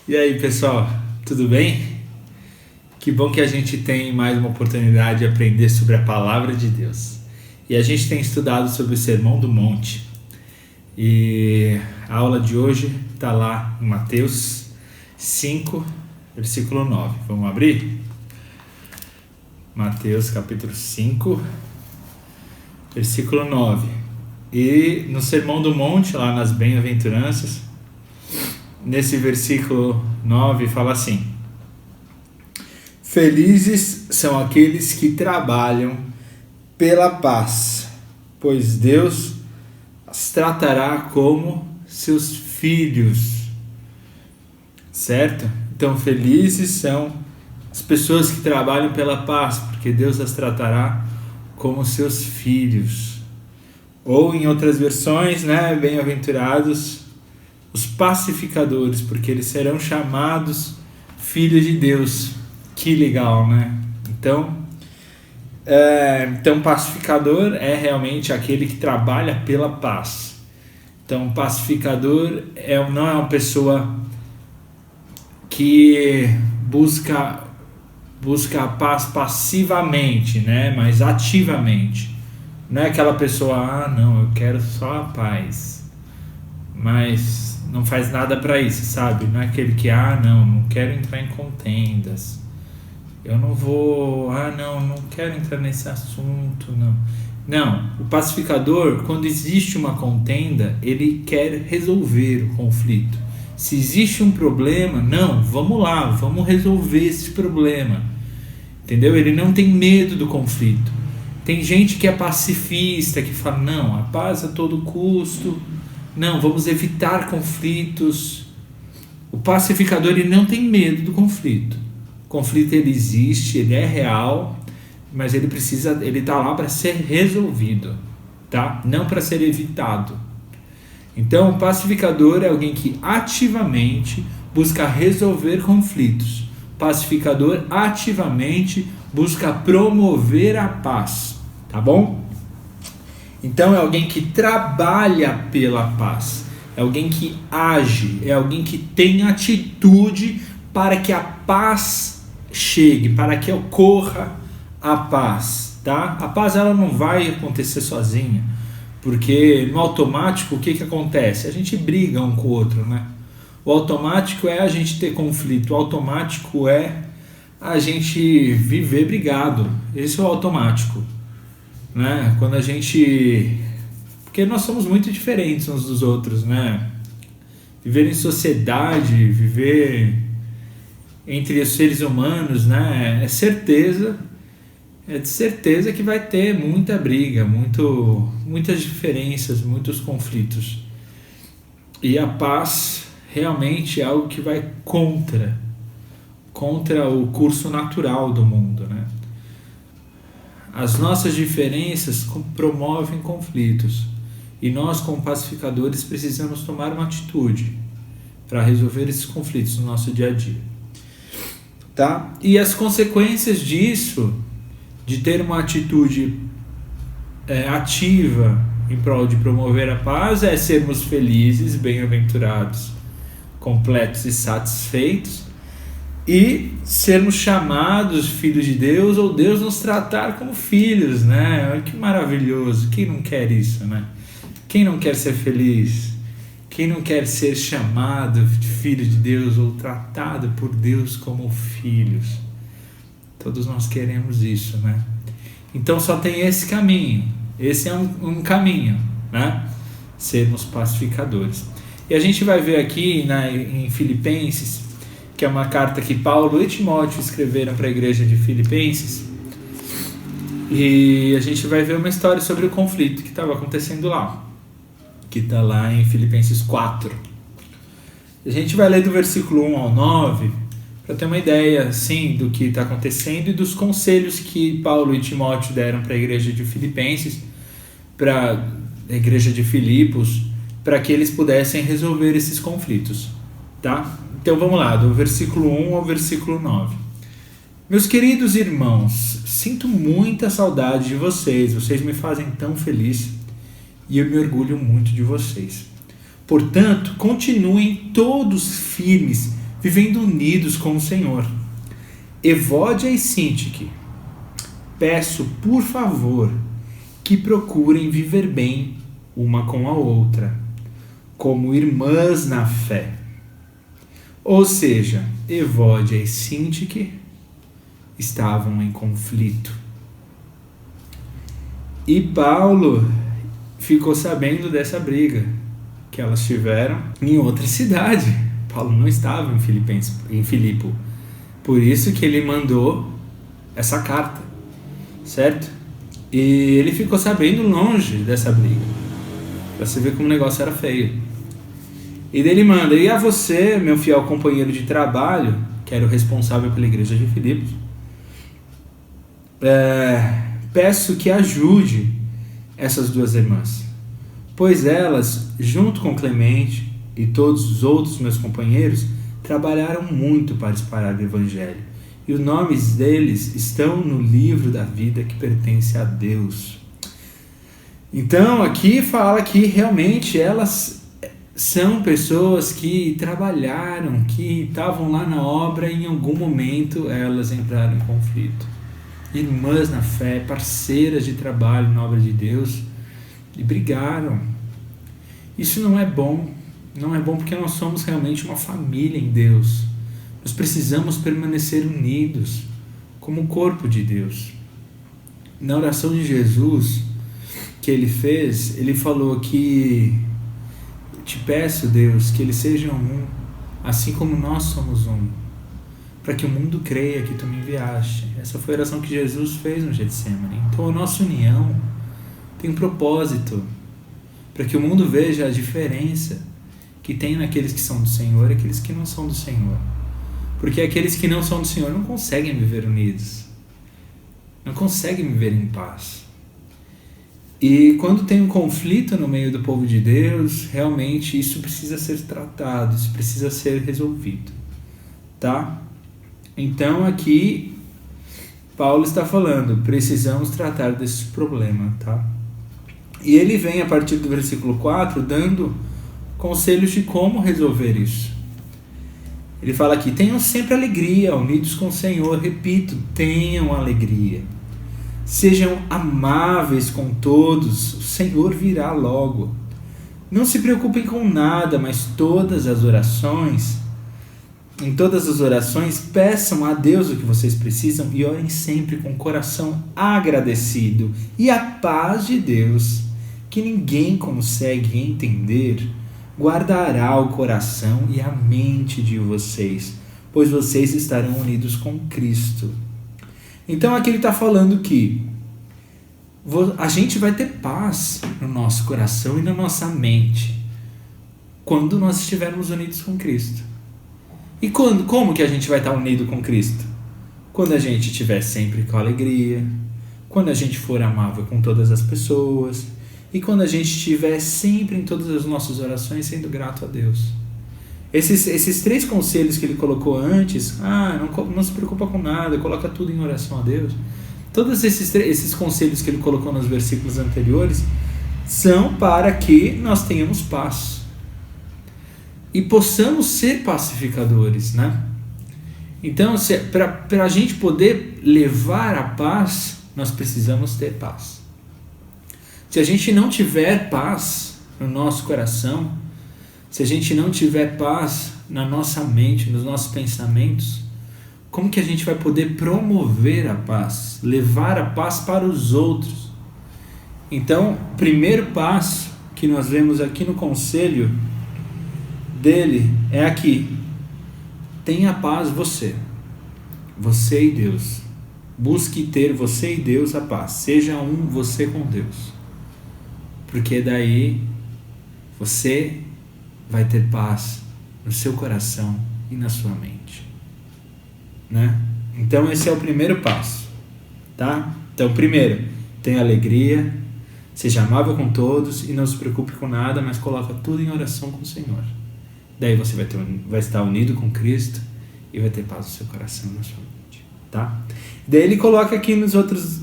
E aí, pessoal, tudo bem? Que bom que a gente tem mais uma oportunidade de aprender sobre a palavra de Deus. E a gente tem estudado sobre o Sermão do Monte. E a aula de hoje está lá em Mateus 5, versículo 9. Vamos abrir? Mateus capítulo 5, versículo 9. E no Sermão do Monte, lá nas Bem-aventuranças, nesse versículo 9 fala assim: felizes são aqueles que trabalham pela paz, pois Deus as tratará como seus filhos. Certo? Então, felizes são as pessoas que trabalham pela paz, porque Deus as tratará como seus filhos. Ou em outras versões, né, bem-aventurados os pacificadores, porque eles serão chamados filhos de Deus. Que legal, né? Então, pacificador é realmente aquele que trabalha pela paz. Então, pacificador não é uma pessoa que busca a paz passivamente, né? Mas ativamente. Não é aquela pessoa, não, eu quero só a paz, mas não faz nada para isso, sabe? Não é aquele que, não quero entrar em contendas, eu não vou, não quero entrar nesse assunto, não. Não, o pacificador, quando existe uma contenda, ele quer resolver o conflito. Se existe um problema, vamos lá, vamos resolver esse problema. Entendeu? Ele não tem medo do conflito. Tem gente que é pacifista, que fala, não, a paz a todo custo, não, vamos evitar conflitos. O pacificador, ele não tem medo do conflito. O conflito, ele existe, ele é real, mas ele está lá para ser resolvido, tá? Não para ser evitado. Então, o pacificador é alguém que ativamente busca resolver conflitos. O pacificador ativamente busca promover a paz, tá bom? Então, é alguém que trabalha pela paz, é alguém que age, é alguém que tem atitude para que a paz chegue, para que ocorra a paz, tá? A paz, ela não vai acontecer sozinha, porque no automático o que acontece? A gente briga um com o outro, né? O automático é a gente ter conflito, o automático é a gente viver brigado, esse é o automático, né? Quando a gente... porque nós somos muito diferentes uns dos outros, né? Viver em sociedade, viver entre os seres humanos, né? É de certeza que vai ter muita briga, muitas diferenças, muitos conflitos. E a paz realmente é algo que vai contra o curso natural do mundo, né? As nossas diferenças promovem conflitos e nós, como pacificadores, precisamos tomar uma atitude para resolver esses conflitos no nosso dia a dia, tá? E as consequências disso, de ter uma atitude ativa em prol de promover a paz, é sermos felizes, bem-aventurados, completos e satisfeitos, e sermos chamados filhos de Deus, ou Deus nos tratar como filhos, né? Que maravilhoso! Quem não quer isso, né? Quem não quer ser feliz? Quem não quer ser chamado de filho de Deus ou tratado por Deus como filhos? Todos nós queremos isso, né? Então só tem esse caminho. Esse é um caminho, né? Sermos pacificadores. E a gente vai ver aqui em Filipenses, que é uma carta que Paulo e Timóteo escreveram para a igreja de Filipenses. E a gente vai ver uma história sobre o conflito que estava acontecendo lá, que está lá em Filipenses 4. A gente vai ler do versículo 1 ao 9, para ter uma ideia assim, do que está acontecendo e dos conselhos que Paulo e Timóteo deram para a igreja de Filipenses, para a igreja de Filipos, para que eles pudessem resolver esses conflitos, tá? Então vamos lá, do versículo 1 ao versículo 9. Meus queridos irmãos, sinto muita saudade de vocês, vocês me fazem tão feliz e eu me orgulho muito de vocês. Portanto, continuem todos firmes, vivendo unidos com o Senhor. Evódia e Sintique, peço, por favor, que procurem viver bem uma com a outra, como irmãs na fé. Ou seja, Evódia e Sintique estavam em conflito. E Paulo ficou sabendo dessa briga que elas tiveram em outra cidade. Paulo não estava em Filipe. Por isso que ele mandou essa carta, certo? E ele ficou sabendo longe dessa briga, para você ver como o negócio era feio. E daí ele manda: e a você, meu fiel companheiro de trabalho, que era o responsável pela igreja de Filipos, peço que ajude essas duas irmãs, pois elas, junto com Clemente e todos os outros meus companheiros, trabalharam muito para espalhar o Evangelho, e os nomes deles estão no livro da vida que pertence a Deus. Então aqui fala que realmente elas são pessoas que trabalharam, que estavam lá na obra, e em algum momento elas entraram em conflito. Irmãs na fé, parceiras de trabalho na obra de Deus, e brigaram. Isso não é bom. Não é bom, porque nós somos realmente uma família em Deus. Nós precisamos permanecer unidos como o corpo de Deus. Na oração de Jesus que ele fez, ele falou que: te peço, Deus, que eles sejam um, assim como nós somos um, para que o mundo creia que tu me enviaste. Essa foi a oração que Jesus fez no Getsemane. Então a nossa união tem um propósito, para que o mundo veja a diferença que tem naqueles que são do Senhor e aqueles que não são do Senhor. Porque aqueles que não são do Senhor não conseguem viver unidos, não conseguem viver em paz. E quando tem um conflito no meio do povo de Deus, realmente isso precisa ser tratado, isso precisa ser resolvido, tá? Então aqui Paulo está falando, precisamos tratar desse problema, tá? E ele vem a partir do versículo 4 dando conselhos de como resolver isso. Ele fala aqui: tenham sempre alegria, unidos com o Senhor. Repito, tenham alegria. Sejam amáveis com todos, o Senhor virá logo. Não se preocupem com nada, mas em todas as orações, peçam a Deus o que vocês precisam e orem sempre com o coração agradecido. E a paz de Deus, que ninguém consegue entender, guardará o coração e a mente de vocês, pois vocês estarão unidos com Cristo. Então aqui ele está falando que a gente vai ter paz no nosso coração e na nossa mente quando nós estivermos unidos com Cristo. E como que a gente vai estar unido com Cristo? Quando a gente estiver sempre com alegria, quando a gente for amável com todas as pessoas, e quando a gente estiver sempre em todas as nossas orações sendo grato a Deus. Esses 3 conselhos que ele colocou antes, não se preocupa com nada, coloca tudo em oração a Deus. Todos esses conselhos que ele colocou nos versículos anteriores são para que nós tenhamos paz e possamos ser pacificadores, né? Então, para a gente poder levar a paz, nós precisamos ter paz. Se a gente não tiver paz no nosso coração, se a gente não tiver paz na nossa mente, nos nossos pensamentos, como que a gente vai poder promover a paz, levar a paz para os outros? Então, o primeiro passo que nós vemos aqui no conselho dele é aqui: tenha paz você e Deus. Busque ter você e Deus a paz. Seja um você com Deus. Porque daí você vai ter paz no seu coração e na sua mente, né? Então esse é o primeiro passo, tá? Então primeiro, tenha alegria, seja amável com todos e não se preocupe com nada, mas coloca tudo em oração com o Senhor. Daí você vai estar unido com Cristo e vai ter paz no seu coração e na sua mente, tá? Daí ele coloca aqui nos outros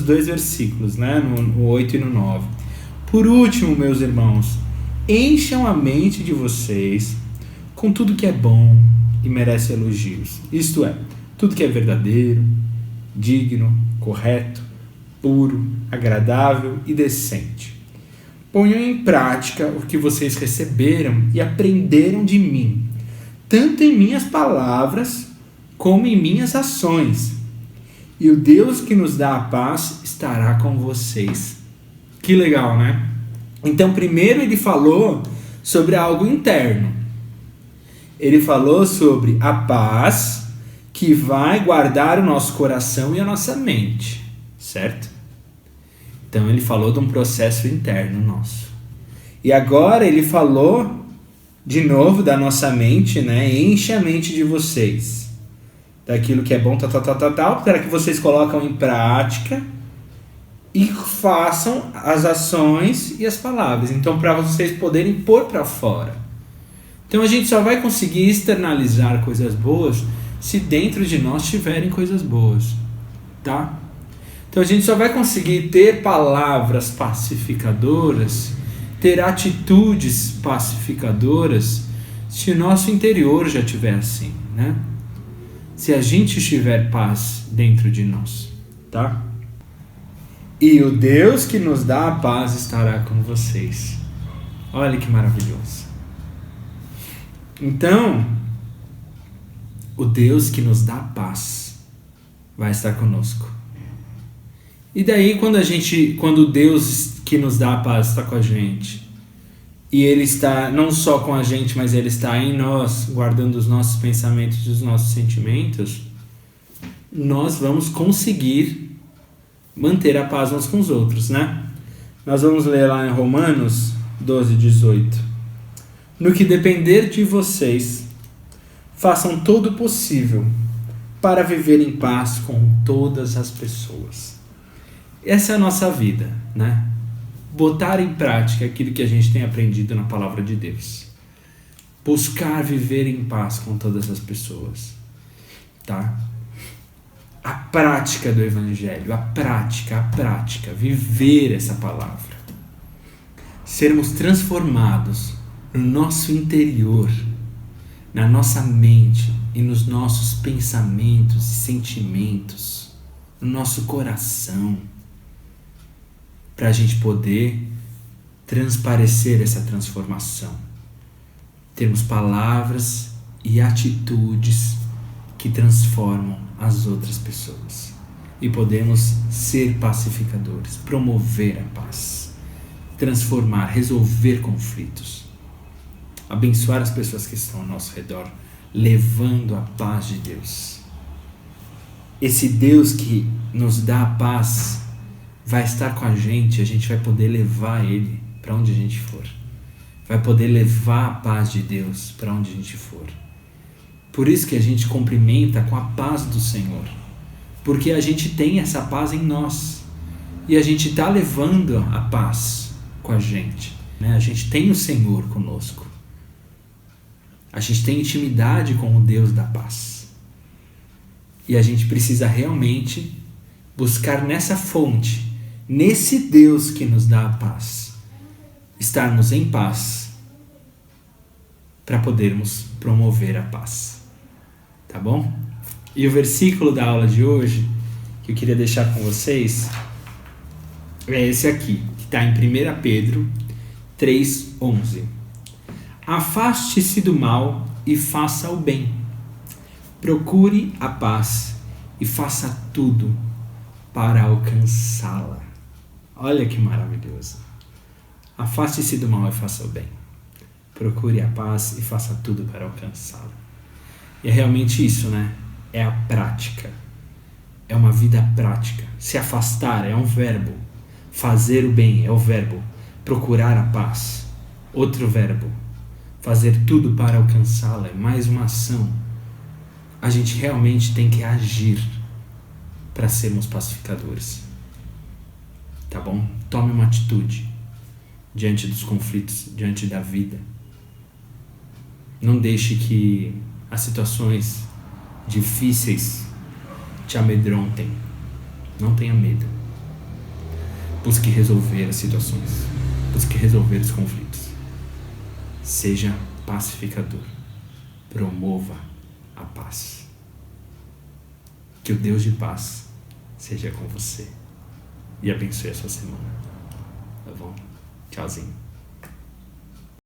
2 versículos, né? No 8 e no 9. Por último, meus irmãos, encham a mente de vocês com tudo que é bom, e merece elogios. Isto é, tudo que é verdadeiro, digno, correto, puro, agradável e decente. Ponham em prática o que vocês receberam e aprenderam de mim, tanto em minhas palavras como em minhas ações. E o Deus que nos dá a paz estará com vocês. Que legal, né? Então, primeiro ele falou sobre algo interno. Ele falou sobre a paz que vai guardar o nosso coração e a nossa mente, certo? Então ele falou de um processo interno nosso. E agora ele falou de novo da nossa mente, né? Enche a mente de vocês daquilo que é bom, para que vocês colocam em prática e façam as ações e as palavras. Então, para vocês poderem pôr para fora. Então a gente só vai conseguir externalizar coisas boas se dentro de nós tiverem coisas boas, tá? Então a gente só vai conseguir ter palavras pacificadoras, ter atitudes pacificadoras, se o nosso interior já estiver assim, né? Se a gente tiver paz dentro de nós, tá? E o Deus que nos dá a paz estará com vocês. Olha que maravilhoso. Então, o Deus que nos dá a paz vai estar conosco. E daí quando o Deus que nos dá a paz está com a gente, e Ele está não só com a gente, mas Ele está em nós, guardando os nossos pensamentos e os nossos sentimentos, nós vamos conseguir manter a paz uns com os outros, né? Nós vamos ler lá em Romanos 12:18. No que depender de vocês, façam todo o possível para viver em paz com todas as pessoas. Essa é a nossa vida, né? Botar em prática aquilo que a gente tem aprendido na palavra de Deus. Buscar viver em paz com todas as pessoas, tá? A prática do Evangelho, a prática, viver essa palavra. Sermos transformados no nosso interior, na nossa mente e nos nossos pensamentos e sentimentos, no nosso coração, para a gente poder transparecer essa transformação. Termos palavras e atitudes que transformam as outras pessoas. E podemos ser pacificadores, promover a paz, transformar, resolver conflitos, abençoar as pessoas que estão ao nosso redor, levando a paz de Deus. Esse Deus que nos dá a paz vai estar com a gente vai poder levar Ele para onde a gente for. Vai poder levar a paz de Deus para onde a gente for. Por isso que a gente cumprimenta com a paz do Senhor. Porque a gente tem essa paz em nós. E a gente está levando a paz com a gente, né? A gente tem o Senhor conosco. A gente tem intimidade com o Deus da paz. E a gente precisa realmente buscar nessa fonte, nesse Deus que nos dá a paz, estarmos em paz para podermos promover a paz. Tá bom? E o versículo da aula de hoje, que eu queria deixar com vocês, é esse aqui, que está em 1 Pedro 3:11. Afaste-se do mal e faça o bem. Procure a paz e faça tudo para alcançá-la. Olha que maravilhoso. Afaste-se do mal e faça o bem. Procure a paz e faça tudo para alcançá-la. E é realmente isso, né? É a prática. É uma vida prática. Se afastar é um verbo. Fazer o bem é o verbo. Procurar a paz, outro verbo. Fazer tudo para alcançá-la é mais uma ação. A gente realmente tem que agir para sermos pacificadores. Tá bom? Tome uma atitude diante dos conflitos, diante da vida. Não deixe que as situações difíceis te amedrontem. Não tenha medo. Busque resolver as situações. Busque resolver os conflitos. Seja pacificador. Promova paz. Que o Deus de paz seja com você e abençoe a sua semana. Tá bom? Tchauzinho.